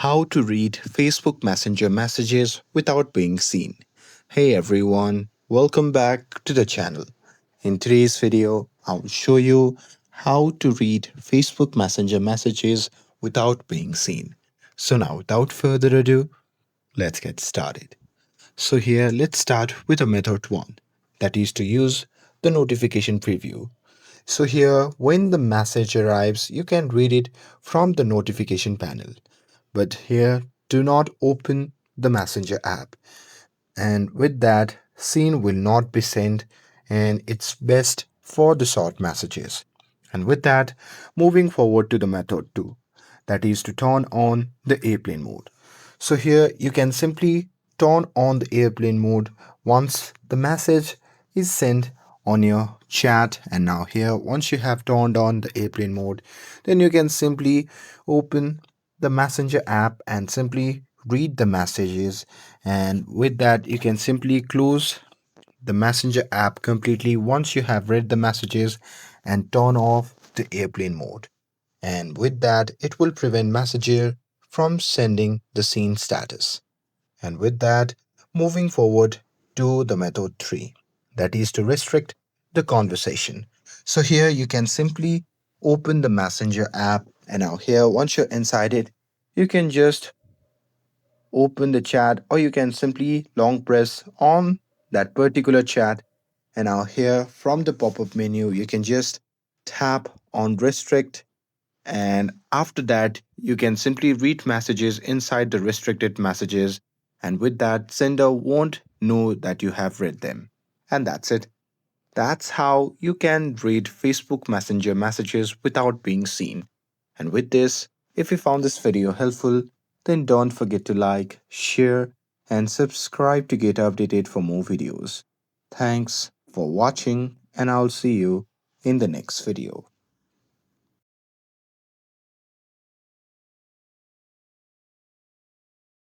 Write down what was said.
How to read Facebook Messenger messages without being seen. Hey everyone, welcome back to the channel. In today's video, I'll show you how to read Facebook Messenger messages without being seen. So now, without further ado, let's get started. So here, let's start with a method 1, that is to use the notification preview. So here, when the message arrives, you can read it from the notification panel. But here, do not open the Messenger app. And with that, scene will not be sent, and it's best for the short messages. And with that, moving forward to the method 2, that is to turn on the airplane mode. So here you can simply turn on the airplane mode once the message is sent on your chat. And now here, once you have turned on the airplane mode, then you can simply open the Messenger app and simply read the messages. And with that, you can simply close the Messenger app completely once you have read the messages and turn off the airplane mode. And with that, it will prevent Messenger from sending the scene status. And with that, moving forward to the method 3, that is to restrict the conversation. So here you can simply open the Messenger app, and now here, once you're inside it, you can just open the chat, or you can simply long press on that particular chat. And now here, from the pop-up menu, you can just tap on restrict, and after that you can simply read messages inside the restricted messages, and with that, sender won't know that you have read them. And that's it. That's how you can read Facebook Messenger messages without being seen. And with this, if you found this video helpful, then don't forget to like, share, and subscribe to get updated for more videos. Thanks for watching, and I'll see you in the next video.